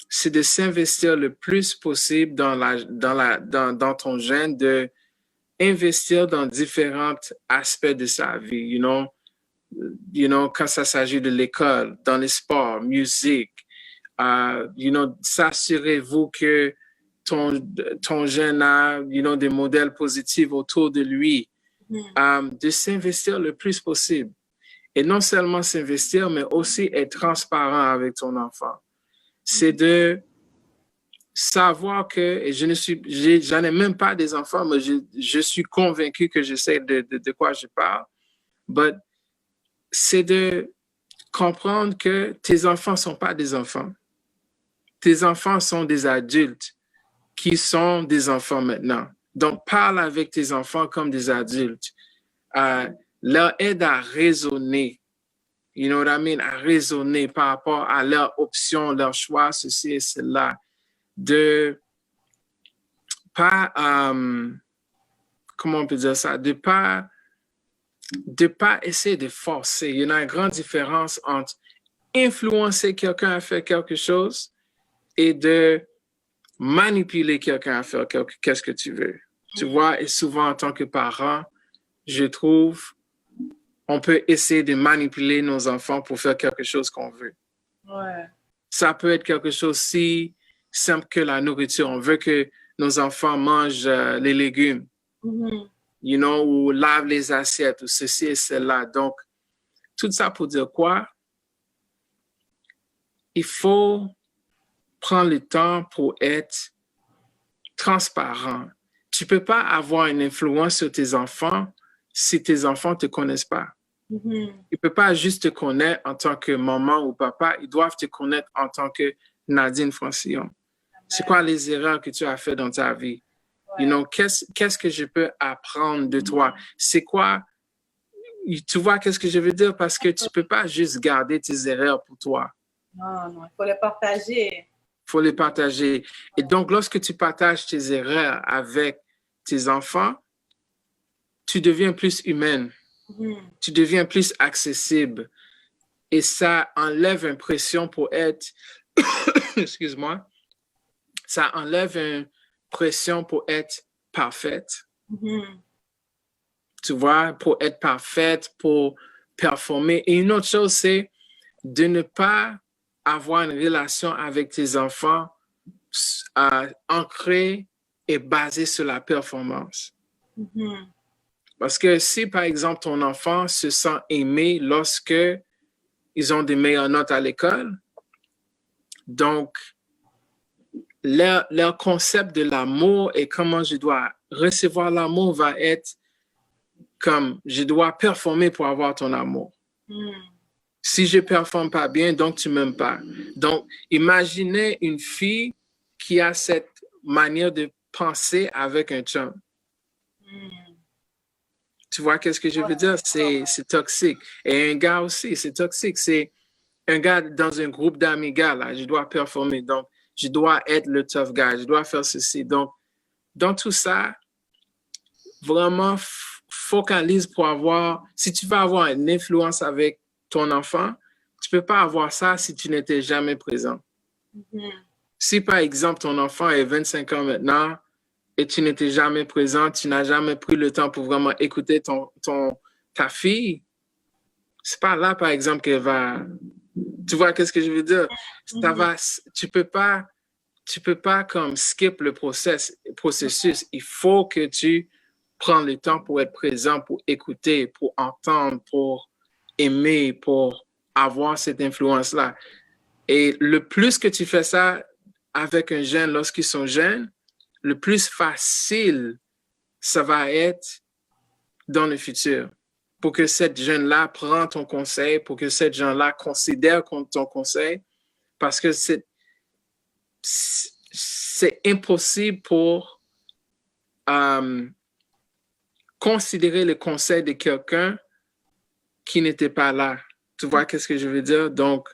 c'est de s'investir le plus possible dans ton jeune, de investir dans différents aspects de sa vie, quand ça s'agit de l'école, dans les sports, musique, s'assurez-vous que ton jeune a, des modèles positifs autour de lui, de s'investir le plus possible. Et non seulement s'investir, mais aussi être transparent avec ton enfant. C'est de savoir que, et j'en ai même pas des enfants, mais je suis convaincu que je sais de quoi je parle, but c'est de comprendre que tes enfants sont pas des enfants. Tes enfants sont des adultes qui sont des enfants maintenant. Donc, parle avec tes enfants comme des adultes. Leur aide à raisonner, you know what I mean, à raisonner par rapport à leurs options, leurs choix, ceci et cela. De pas, comment on peut dire ça, de pas essayer de forcer. Il y a une grande différence entre influencer quelqu'un à faire quelque chose et de manipuler quelqu'un à faire qu'est-ce que tu veux. Tu vois, et souvent en tant que parent, je trouve, on peut essayer de manipuler nos enfants pour faire quelque chose qu'on veut. Ouais. Ça peut être quelque chose si simple que la nourriture. On veut que nos enfants mangent les légumes, ou lavent les assiettes, ou ceci et cela. Donc, tout ça pour dire quoi? Il faut prendre le temps pour être transparent. Tu ne peux pas avoir une influence sur tes enfants si tes enfants ne te connaissent pas. Ils ne peuvent pas juste te connaître en tant que maman ou papa, ils doivent te connaître en tant que Nadine Francillon. C'est quoi les erreurs que tu as faites dans ta vie? Ouais. Qu'est-ce que je peux apprendre de toi? C'est quoi? Tu vois qu'est-ce que je veux dire? Parce que tu ne peux pas juste garder tes erreurs pour toi. Non, il faut les partager. Il faut les partager. Et donc, lorsque tu partages tes erreurs avec tes enfants, tu deviens plus humaine. Tu deviens plus accessible. Et ça enlève une pression pour être, excuse-moi, ça enlève une pression pour être parfaite. Tu vois, pour être parfaite, pour performer. Et une autre chose, c'est de ne pas avoir une relation avec tes enfants ancrée et basée sur la performance. Parce que si, par exemple, ton enfant se sent aimé lorsque ils ont des meilleures notes à l'école, donc, leur concept de l'amour et comment je dois recevoir l'amour va être comme je dois performer pour avoir ton amour. Si je ne performe pas bien, donc tu ne m'aimes pas. Donc, imaginez une fille qui a cette manière de penser avec un chum. Tu vois qu'est-ce que je veux dire? C'est toxique. Et un gars aussi, c'est toxique. C'est un gars dans un groupe d'amis gars, là, je dois performer. Donc, je dois être le tough guy. Je dois faire ceci. Donc, dans tout ça, vraiment, focalise pour avoir... Si tu veux avoir une influence avec ton enfant, tu ne peux pas avoir ça si tu n'étais jamais présent. Si, par exemple, ton enfant est 25 ans maintenant et tu n'étais jamais présent, tu n'as jamais pris le temps pour vraiment écouter ta fille, c'est pas là, par exemple, qu'elle va... Tu vois qu'est-ce que je veux dire? Tu peux pas comme skip le processus. Il faut que tu prennes le temps pour être présent, pour écouter, pour entendre, pour aimer, pour avoir cette influence-là. Et le plus que tu fais ça avec un jeune lorsqu'ils sont jeunes, le plus facile ça va être dans le futur, pour que cette jeune-là prenne ton conseil, pour que cette jeune-là considère ton conseil, parce que c'est impossible pour considérer le conseil de quelqu'un qui n'était pas là. Tu vois qu'est-ce que je veux dire? Donc,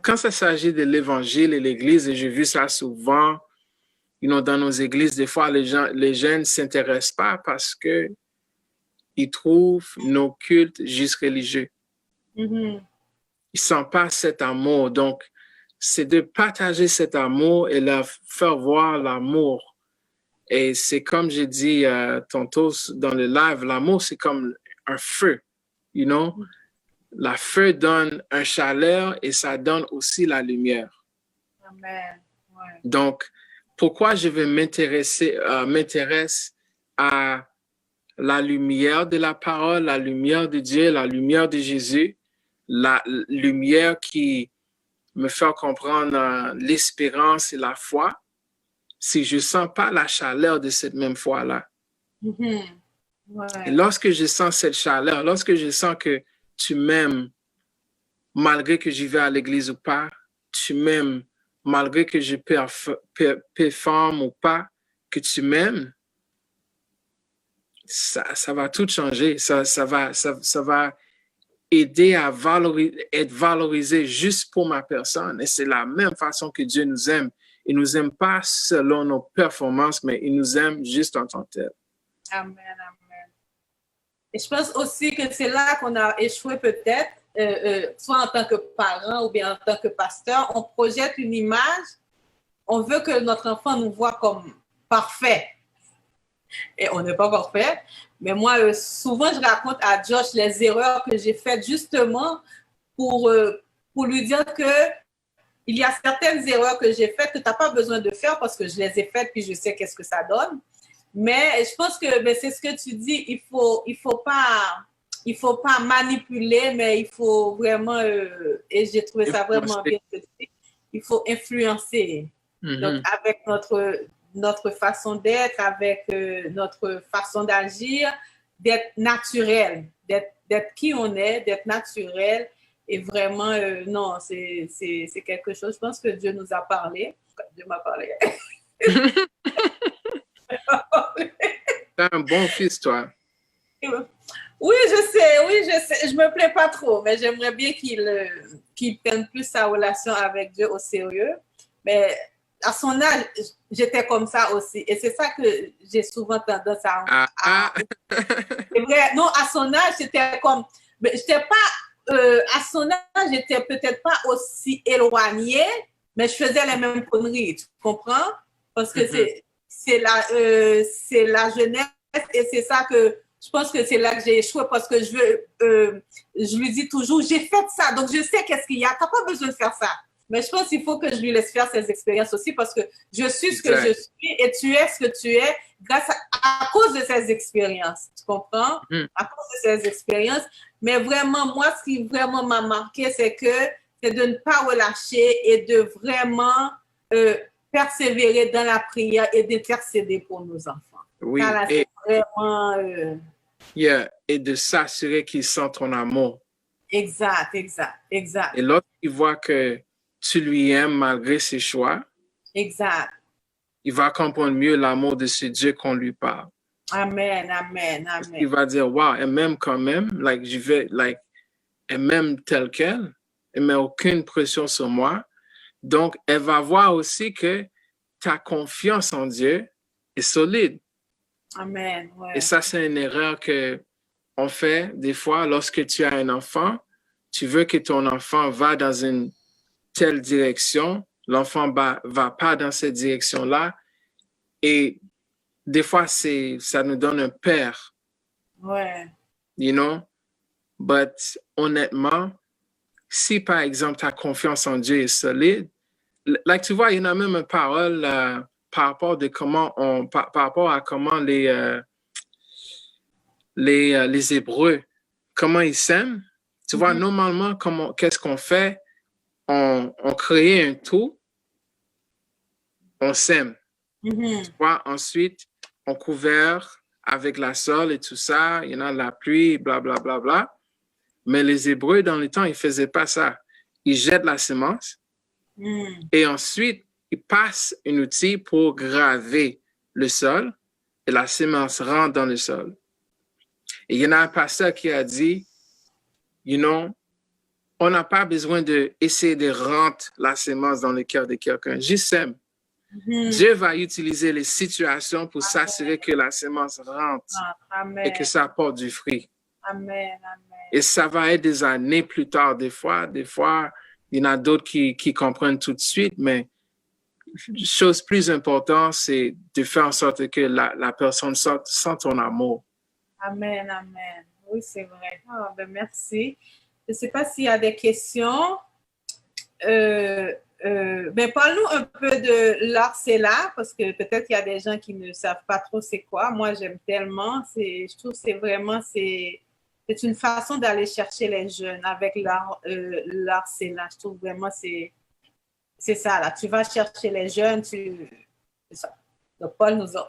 quand ça s'agit de l'évangile et l'église, et j'ai vu ça souvent, dans nos églises, des fois, les jeunes ne s'intéressent pas parce que ils trouvent nos cultes juste religieux. Mm-hmm. Ils ne sentent pas cet amour. Donc, c'est de partager cet amour et leur faire voir l'amour. Et c'est comme j'ai dit tantôt dans le live, l'amour, c'est comme un feu, La feu donne un chaleur et ça donne aussi la lumière. Amen. Ouais. Donc, pourquoi je vais m'intéresse à la lumière de la parole, la lumière de Dieu, la lumière de Jésus, la lumière qui me fait comprendre l'espérance et la foi, si je ne sens pas la chaleur de cette même foi-là. Mm-hmm. Ouais. Et lorsque je sens cette chaleur, lorsque je sens que tu m'aimes, malgré que j'y vais à l'église ou pas, tu m'aimes, malgré que je performe ou pas, que tu m'aimes, ça va tout changer. Ça va aider à être valorisé juste pour ma personne. Et c'est la même façon que Dieu nous aime. Il ne nous aime pas selon nos performances, mais il nous aime juste en tant que tel. Amen, amen. Et je pense aussi que c'est là qu'on a échoué peut-être, soit en tant que parent ou bien en tant que pasteur. On projette une image, on veut que notre enfant nous voit comme parfait. Et on n'est pas parfait. Mais moi, souvent, je raconte à Josh les erreurs que j'ai faites justement pour lui dire que il y a certaines erreurs que j'ai faites que tu n'as pas besoin de faire parce que je les ai faites puis je sais qu'est-ce que ça donne. Mais je pense que c'est ce que tu dis, il faut pas manipuler, mais il faut vraiment, et j'ai trouvé ça vraiment bien, il faut influencer. Mm-hmm. Donc, avec notre façon d'être, avec notre façon d'agir, d'être naturel, d'être qui on est, d'être naturel. Et vraiment, non, c'est quelque chose, je pense que Dieu nous a parlé. Dieu m'a parlé. T'es un bon fils, toi. Oui, je sais. Je me plais pas trop, mais j'aimerais bien qu'il prenne plus sa relation avec Dieu au sérieux. Mais à son âge, j'étais comme ça aussi. Et c'est ça que j'ai souvent tendance à c'est vrai. Non, à son âge, c'était comme... J'étais pas... à son âge, j'étais peut-être pas aussi éloignée, mais je faisais les mêmes conneries, tu comprends? Parce que c'est la jeunesse et c'est ça que... Je pense que c'est là que j'ai échoué parce que je lui dis toujours, j'ai fait ça, donc je sais qu'est-ce qu'il y a. Tu n'as pas besoin de faire ça. Mais je pense qu'il faut que je lui laisse faire ses expériences aussi parce que je suis ce que je suis et tu es ce que tu es grâce à cause de ces expériences. Tu comprends? À cause de ces expériences. Mais vraiment, moi, ce qui vraiment m'a marqué, c'est de ne pas relâcher et de vraiment persévérer dans la prière et d'intercéder pour nos enfants. Oui, là, c'est vraiment... et de s'assurer qu'ils sentent ton amour. Exact. Et lorsqu'il voit que tu lui aimes malgré ses choix, exact. Il va comprendre mieux l'amour de ce Dieu qu'on lui parle. Amen. Il va dire, wow, elle m'aime quand même, elle m'aime telle qu'elle, elle met aucune pression sur moi. Donc, elle va voir aussi que ta confiance en Dieu est solide. Amen. Ouais. Et ça, c'est une erreur qu'on fait des fois lorsque tu as un enfant. Tu veux que ton enfant va dans une telle direction, l'enfant va pas dans cette direction-là. Et des fois, ça nous donne un père. Ouais. You know? But honnêtement, si par exemple ta confiance en Dieu est solide, tu vois, il y en a même une parole par rapport à comment les Hébreux, comment ils s'aiment. Tu vois, normalement, qu'est-ce qu'on fait? On crée un tout, on s'aime. Tu vois, ensuite, on couvert avec la sol et tout ça, il y en a la pluie, bla, bla, bla, bla. Mais les Hébreux, dans le temps, ils ne faisaient pas ça. Ils jettent la semence et ensuite, ils passent un outil pour graver le sol et la semence rentre dans le sol. Et il y en a un pasteur qui a dit, on n'a pas besoin d'essayer de rentrer la semence dans le cœur de quelqu'un. Juste sème. Dieu va utiliser les situations pour s'assurer que la semence rentre et que ça apporte du fruit. Amen. Et ça va être des années plus tard. Des fois, il y en a d'autres qui comprennent tout de suite, mais chose plus importante, c'est de faire en sorte que la personne sente ton amour. Amen. Oui, c'est vrai. Merci. Je ne sais pas s'il y a des questions. Parle-nous un peu de l'Arcela, parce que peut-être qu'il y a des gens qui ne savent pas trop c'est quoi. Moi, j'aime tellement. Je trouve que c'est une façon d'aller chercher les jeunes avec l'Arcela. Je trouve vraiment c'est ça, là. Tu vas chercher les jeunes, c'est ça. Donc, Paul nous a...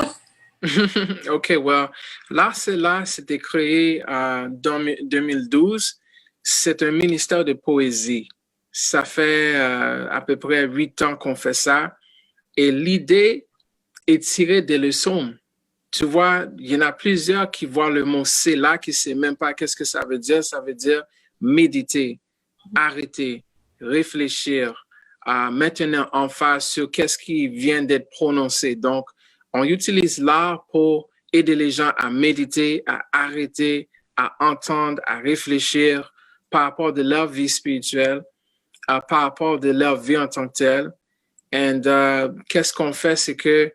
OK, l'Arcela, c'était créé en 2012. C'est un ministère de poésie. Ça fait à peu près 8 ans qu'on fait ça. Et l'idée est tirée des leçons. Tu vois, il y en a plusieurs qui voient le mot « Séla » qui ne savent même pas qu'est-ce que ça veut dire. Ça veut dire méditer, arrêter, réfléchir, maintenir emphase sur qu'est-ce qui vient d'être prononcé. Donc, on utilise l'art pour aider les gens à méditer, à arrêter, à entendre, à réfléchir par rapport de leur vie spirituelle, par rapport de leur vie en tant que telle. Et qu'est-ce qu'on fait, c'est que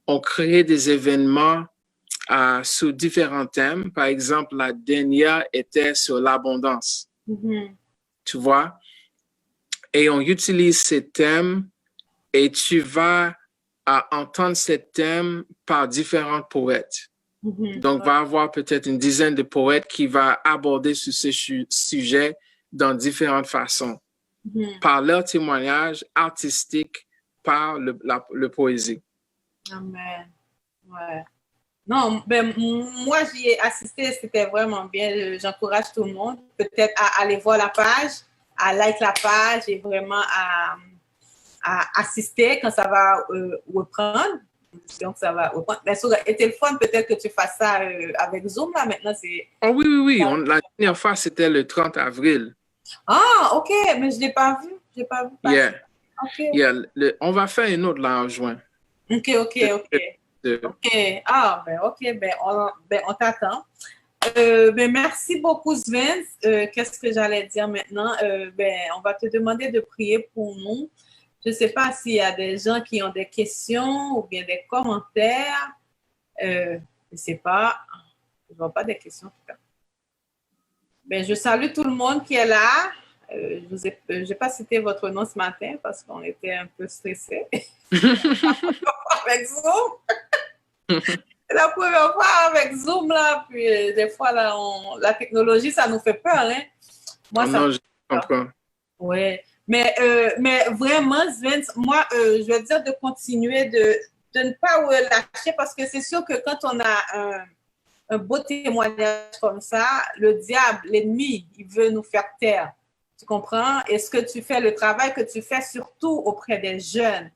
on crée des événements sous différents thèmes. Par exemple, la dernière était sur l'abondance. Tu vois? Et on utilise ces thèmes et tu vas entendre ces thèmes par différents poètes. Donc, va avoir peut-être une dizaine de poètes qui vont aborder sur ces sujets dans différentes façons. Par leur témoignage artistique, par le poésie. Amen. Ouais. Non, moi, j'y ai assisté, c'était vraiment bien. J'encourage tout le monde peut-être à aller voir la page, à like la page et vraiment à assister quand ça va reprendre. Donc, ça va reprendre. Mais ça aurait été le fun, peut-être que tu fasses ça avec Zoom, là, maintenant, c'est... Oh oui. La dernière fois, c'était le 30 avril. Ah, OK, mais je ne l'ai pas vu. Yeah. Okay. Yeah. On va faire une autre là en juin. OK. Ah, on t'attend. Merci beaucoup, Sven. Qu'est-ce que j'allais dire maintenant? On va te demander de prier pour nous. Je ne sais pas s'il y a des gens qui ont des questions ou bien des commentaires. Je ne sais pas. Je ne vois pas des questions, en tout cas. Je salue tout le monde qui est là. Je n'ai pas cité votre nom ce matin parce qu'on était un peu stressés. Avec Zoom. C'est la première fois avec Zoom, là. Puis des fois, là, la technologie, ça nous fait peur. Hein? Moi, je comprends. Oui. Mais vraiment, Sven, moi, je vais dire de continuer de ne pas lâcher parce que c'est sûr que quand on a un beau témoignage comme ça, le diable, l'ennemi, il veut nous faire taire. Tu comprends? Et ce que tu fais, le travail que tu fais surtout auprès des jeunes.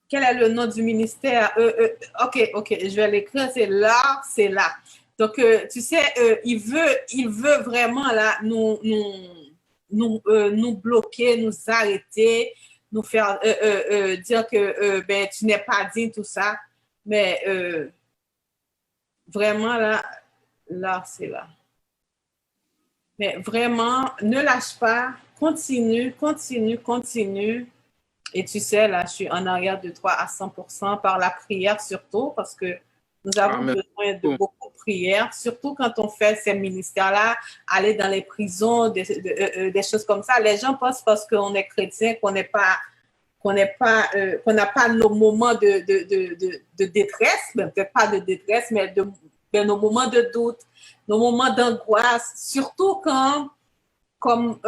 Quel est le nom du ministère? OK, je vais l'écrire, c'est là. Donc, tu sais, il veut vraiment là nous bloquer, nous arrêter, nous faire dire que tu n'es pas digne, tout ça. Mais vraiment, là, c'est là. Mais vraiment, ne lâche pas, continue. Et tu sais, là, je suis en arrière de toi à 100% par la prière surtout, parce que nous avons besoin de beaucoup de prières, surtout quand on fait ces ministères-là, aller dans les prisons, des choses comme ça. Les gens pensent parce qu'on est chrétien qu'on n'a pas nos moments de détresse, peut-être pas de détresse, mais nos moments de doute, nos moments d'angoisse, surtout quand, comme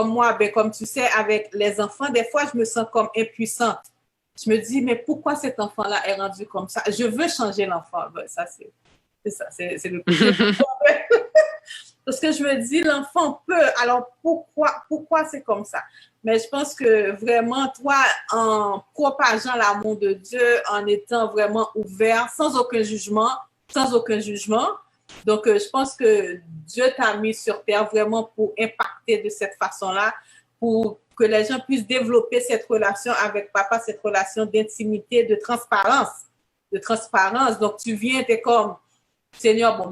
moi, comme tu sais, avec les enfants, des fois, je me sens comme impuissante. je me dis, mais pourquoi cet enfant-là est rendu comme ça? Je veux changer l'enfant. Ben, ça, c'est le plus parce que je me dis, l'enfant peut, alors pourquoi c'est comme ça? Mais je pense que vraiment, toi, en propageant l'amour de Dieu, en étant vraiment ouvert, sans aucun jugement, donc je pense que Dieu t'a mis sur terre vraiment pour impacter de cette façon-là, pour que les gens puissent développer cette relation avec papa, cette relation d'intimité, de transparence. Donc, tu viens, tu es comme, Seigneur,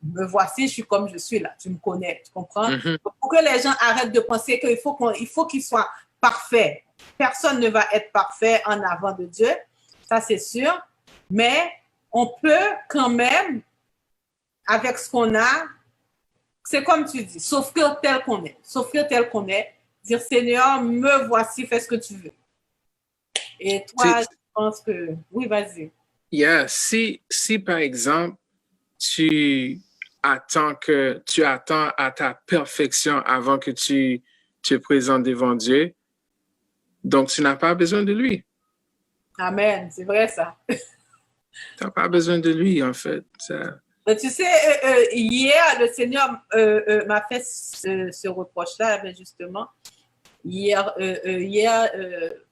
me voici, je suis comme je suis là, tu me connais, tu comprends? Pour que les gens arrêtent de penser qu'il faut qu'ils soient parfaits. Personne ne va être parfait en avant de Dieu, ça c'est sûr, mais on peut quand même, avec ce qu'on a, c'est comme tu dis, s'offrir tel qu'on est, dire Seigneur, me voici, fais ce que tu veux. Et toi, je pense que, oui, vas-y. Yeah, si par exemple, tu attends à ta perfection avant que tu te présentes devant Dieu, donc tu n'as pas besoin de lui. Amen, c'est vrai ça. Tu n'as pas besoin de lui, en fait. Mais tu sais, hier, le Seigneur m'a fait ce reproche-là, justement. Hier,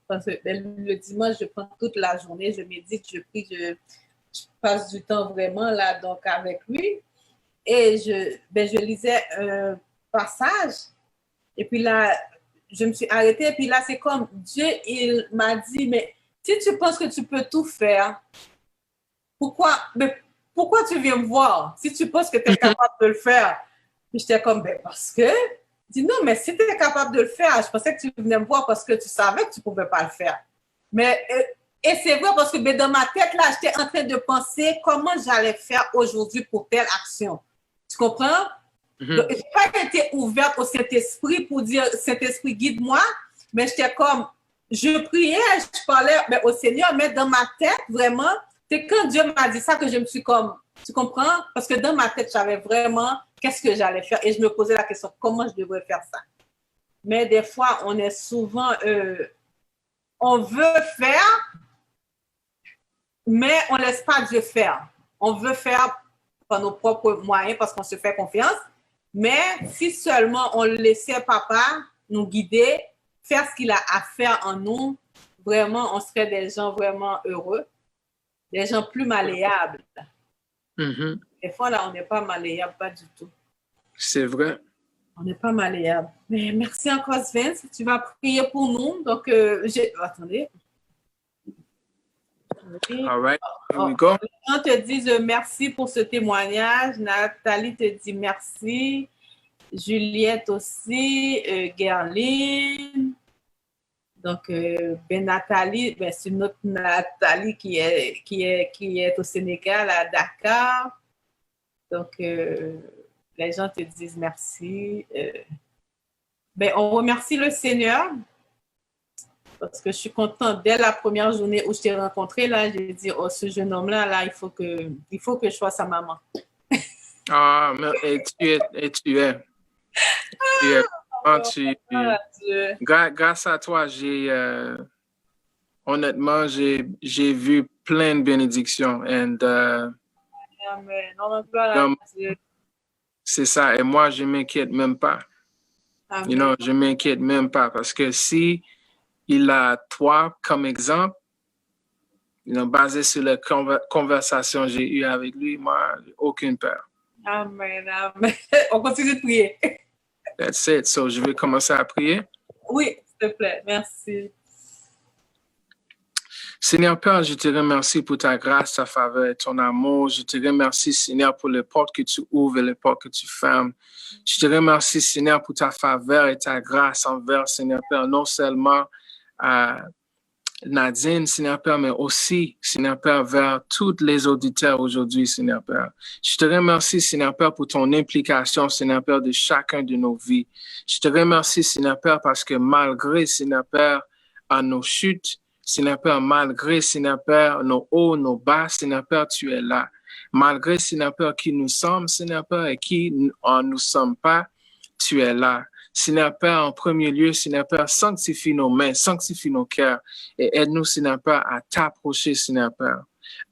parce que le dimanche, je prends toute la journée, je médite, je prie, je passe du temps vraiment là, donc avec lui. Et je lisais un passage, et puis là, je me suis arrêtée, et puis là, c'est comme Dieu, il m'a dit, mais si tu penses que tu peux tout faire, pourquoi tu viens me voir si tu penses que tu es capable de le faire? Puis j'étais comme, parce que, je dis non, mais si tu es capable de le faire, je pensais que tu venais me voir parce que tu savais que tu ne pouvais pas le faire. Mais, et c'est vrai parce que dans ma tête, là, j'étais en train de penser comment j'allais faire aujourd'hui pour telle action. Tu comprends? Donc, je n'ai pas été ouverte au Saint-Esprit pour dire, Saint-Esprit, guide-moi, mais j'étais comme, je priais, je parlais au Seigneur, mais dans ma tête, vraiment, c'est quand Dieu m'a dit ça que je me suis comme, tu comprends? Parce que dans ma tête, j'avais vraiment qu'est-ce que j'allais faire et je me posais la question, comment je devrais faire ça? Mais des fois, on est souvent, on veut faire, mais on ne laisse pas Dieu faire. On veut faire par nos propres moyens parce qu'on se fait confiance. Mais si seulement on laissait papa nous guider, faire ce qu'il a à faire en nous, vraiment, on serait des gens vraiment heureux, des gens plus malléables. Des fois, là, on n'est pas malléable, pas du tout. C'est vrai. On n'est pas malléable. Mais merci encore, Sven. Tu vas prier pour nous. Donc, attendez. All right, here we go. Les gens te disent merci pour ce témoignage. Nathalie te dit merci. Juliette aussi. Gerline. Donc, Nathalie, c'est notre Nathalie qui est au Sénégal, à Dakar. Donc, les gens te disent merci. On remercie le Seigneur. Parce que je suis contente. Dès la première journée où je t'ai rencontré, là, j'ai dit, oh, ce jeune homme-là, là, il faut que je sois sa maman. Ah, et tu es. Grâce à toi, honnêtement, j'ai vu plein de bénédictions. C'est ça. Et moi, je ne m'inquiète même pas. Je ne m'inquiète même pas parce que si il a toi comme exemple, basé sur les conversations que j'ai eues avec lui, moi, aucune peur. Amen, amen. On continue de prier. That's it. So, je vais commencer à prier. Oui, s'il te plaît. Merci. Seigneur Père, je te remercie pour ta grâce, ta faveur et ton amour. Je te remercie, Seigneur, pour les portes que tu ouvres et les portes que tu fermes. Je te remercie, Seigneur, pour ta faveur et ta grâce envers, Seigneur Père, non seulement Nadine, Seigneur Père, mais aussi, Seigneur Père, vers tous les auditeurs aujourd'hui, Seigneur Père. Je te remercie, Seigneur Père, pour ton implication, Seigneur Père, de chacun de nos vies. Je te remercie, Seigneur Père, parce que malgré, Seigneur Père, à nos chutes, Seigneur Père, malgré, Seigneur Père, nos hauts, nos bas, Seigneur Père, tu es là. Malgré, Seigneur Père, qui nous sommes, Seigneur Père, et qui nous sommes pas, tu es là. Seigneur Père, en premier lieu, Seigneur Père, sanctifie nos mains, sanctifie nos cœurs et aide-nous, Seigneur Père, à t'approcher, Seigneur Père.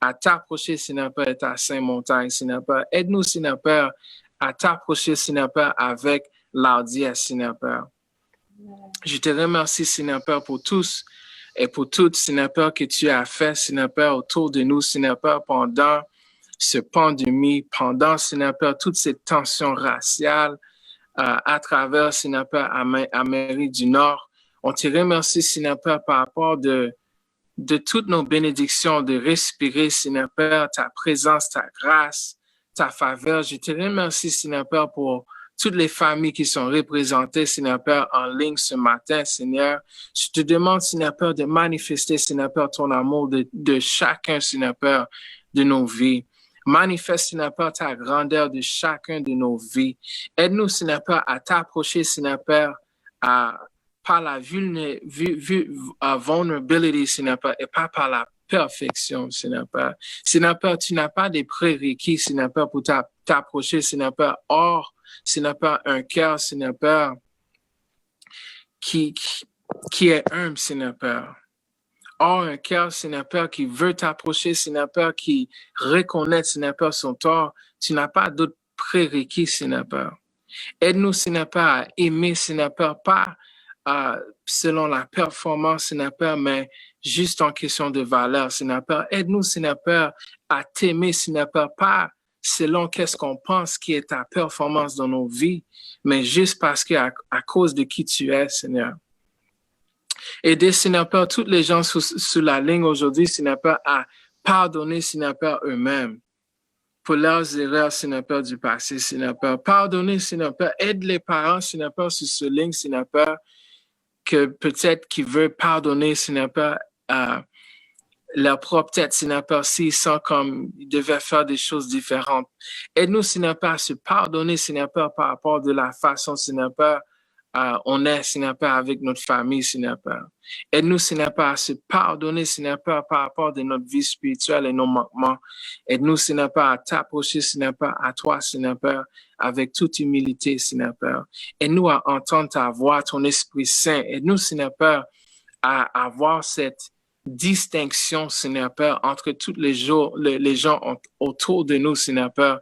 À t'approcher, Seigneur Père, de ta sainte montagne, Seigneur Père. Aide-nous, Seigneur Père, à t'approcher, Seigneur Père, avec l'audience, Seigneur Père. Je te remercie, Seigneur Père, pour tous et pour toutes, Seigneur Père, que tu as fait, Seigneur Père, autour de nous, Seigneur Père, pendant ce pandémie, pendant, Seigneur Père, toute cette tension raciale à travers, Seigneur Père, Amérique du Nord. On te remercie, Seigneur Père, par rapport de toutes nos bénédictions, de respirer, Seigneur Père, ta présence, ta grâce, ta faveur. Je te remercie, Seigneur Père, pour toutes les familles qui sont représentées, Seigneur Père, en ligne ce matin, Seigneur. Je te demande, Seigneur Père, de manifester, Seigneur Père, ton amour de chacun, Seigneur Père, de nos vies. Manifeste, Seigneur Père, ta grandeur de chacun de nos vies. Aide-nous, Seigneur Père, à t'approcher, Seigneur Père, par la vulnerability, Seigneur Père, et pas par la perfection, Seigneur Père. Seigneur Père, tu n'as pas des prérequis, Seigneur Père, pour t'approcher, Seigneur Père. Or, Seigneur Père, un cœur, Seigneur Père, qui est humble, Seigneur Père. Or, un cœur, Seigneur Père, qui veut t'approcher, Seigneur Père, qui reconnaît, Seigneur Père, son tort. Tu n'as pas d'autres prérequis, Seigneur Père. Aide-nous, Seigneur Père, à aimer, Seigneur Père, pas selon la performance, Seigneur Père, mais juste en question de valeur, Seigneur Père. Aide-nous, Seigneur Père, à t'aimer, Seigneur Père, pas selon qu'est-ce qu'on pense qui est ta performance dans nos vies, mais juste parce qu'à cause de qui tu es, Seigneur. Aidez, Seigneur Père, toutes les gens sur la ligne aujourd'hui, Seigneur Père, à pardonner, Seigneur Père, eux-mêmes pour leurs erreurs, Seigneur Père, du passé, Seigneur Père. Pardonnez, Seigneur Père. Aide les parents, Seigneur Père, sur ce ligne, Seigneur Père, que peut-être qu'ils veulent pardonner, Seigneur Père, leur propre tête, Seigneur Père, s'ils sentent comme ils devaient faire des choses différentes. Aide-nous, Seigneur Père, à se pardonner, Seigneur Père, par rapport de la façon, Seigneur Père, on est, Seigneur Père, avec notre famille, Seigneur Père. Aide-nous, Seigneur Père, à se pardonner, Seigneur Père, par rapport de notre vie spirituelle et nos manquements. Aide-nous, Seigneur Père, à t'approcher, Seigneur Père, à toi, Seigneur Père, avec toute humilité, Seigneur Père. Aide-nous à entendre ta voix, ton Esprit Saint. Aide-nous, Seigneur Père, à avoir cette distinction, Seigneur Père, entre tous les gens autour de nous, Seigneur Père.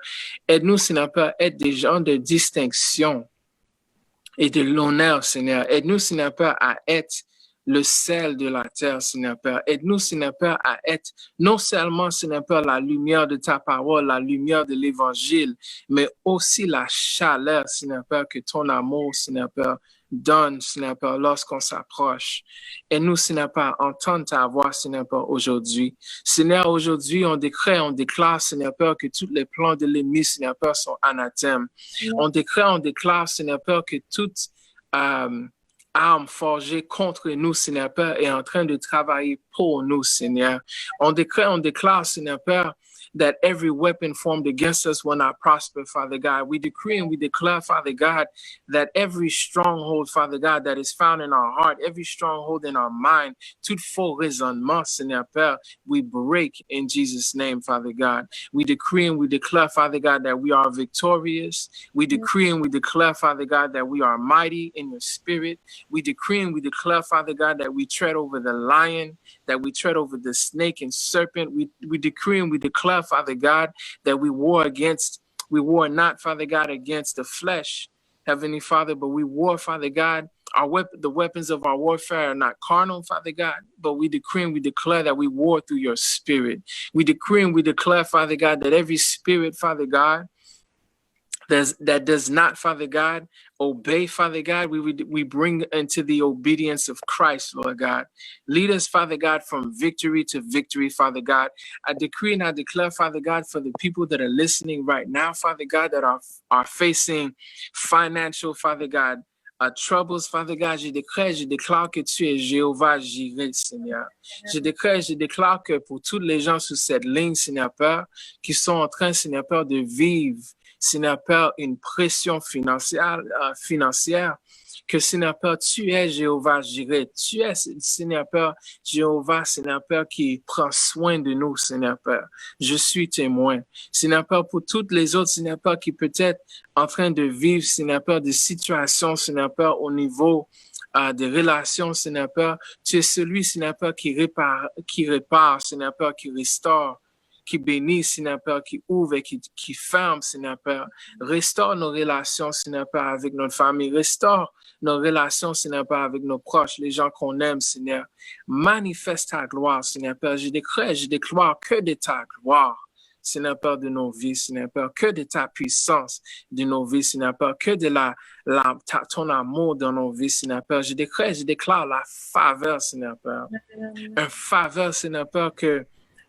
Aide-nous, Seigneur Père, être des gens de distinction et de l'honneur, Seigneur. Aide-nous, Seigneur Père, à être le sel de la terre, Seigneur Père. Aide-nous, Seigneur Père, à être non seulement, Seigneur Père, la lumière de ta parole, la lumière de l'Évangile, mais aussi la chaleur, Seigneur Père, que ton amour, Seigneur Père, donne, Seigneur Père, lorsqu'on s'approche. Aide-nous, Seigneur Père, à entendre ta voix, Seigneur Père, aujourd'hui. Seigneur, aujourd'hui, on déclare, Seigneur Père, que tous les plans de l'ennemi, Seigneur Père, sont anathèmes. On déclare, Seigneur Père, que toute arme forgée contre nous, Seigneur Père, est en train de travailler pour nous, Seigneur. On déclare, Seigneur Père, that every weapon formed against us will not prosper, Father God. We decree and we declare, Father God, that every stronghold, Father God, that is found in our heart, every stronghold in our mind, tout faux raisonnement, Seigneur Père, we break in Jesus' name, Father God. We decree and we declare, Father God, that we are victorious. We decree and we declare, Father God, that we are mighty in your spirit. We decree and we declare, Father God, that we tread over the lion, that we tread over the snake and serpent. We decree and we declare, Father God, that we war not, Father God, against the flesh, Heavenly Father, but we war, Father God. The weapons of our warfare are not carnal, Father God, but we decree and we declare that we war through your spirit. We decree and we declare, Father God, that every spirit, Father God, that does not, Father God, obey, Father God, we bring into the obedience of Christ, Lord God. Lead us, Father God, from victory to victory, Father God. I decree and I declare, Father God, for the people that are listening right now, Father God, that are facing financial, Father God, troubles, Father God, je déclare que tu es Jéhovah Jireh, Seigneur. Je déclare que pour tous les gens sur cette ligne, Seigneur Père, qui sont en train, Seigneur Père, de vivre Seigneur Père, une pression financière, que Seigneur Père, tu es Jéhovah Jireh, tu es Seigneur Père, Jéhovah, Seigneur Père, qui prend soin de nous, Seigneur Père. Je suis témoin. Seigneur Père, pour toutes les autres, Seigneur Père, qui peut-être en train de vivre, Seigneur Père, des situations, Seigneur Père, au niveau des relations, Seigneur Père, tu es celui, Seigneur Père, qui répare, Seigneur Père, qui restaure, qui bénit, Seigneur Père, qui ouvre et qui ferme, Seigneur Père. Restaure nos relations, Seigneur Père, avec notre famille. Restaure nos relations, Seigneur Père, avec nos proches, les gens qu'on aime, Seigneur. Manifeste ta gloire, Seigneur Père. Je déclare que de ta gloire, Seigneur Père, de nos vies, Seigneur Père, que de ta puissance de nos vies, Seigneur Père, que de ton amour dans nos vies, Seigneur Père. Je déclare la faveur, Seigneur Père. Un faveur, Seigneur Père, que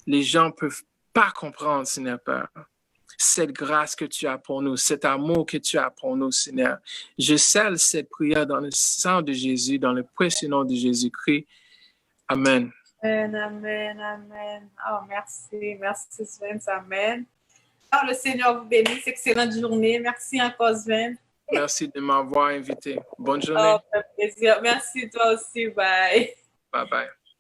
les gens ne peuvent pas comprendre, Seigneur Père. Cette grâce que tu as pour nous, cet amour que tu as pour nous, Seigneur. Je scelle cette prière dans le sang de Jésus, dans le précieux nom de Jésus-Christ. Amen. Amen, amen, amen. Oh, merci, merci Sven, amen. Oh, le Seigneur vous bénisse, excellente journée. Merci encore Sven. Merci de m'avoir invité. Bonne journée. Oh, ça fait plaisir. Merci toi aussi, bye. Bye bye.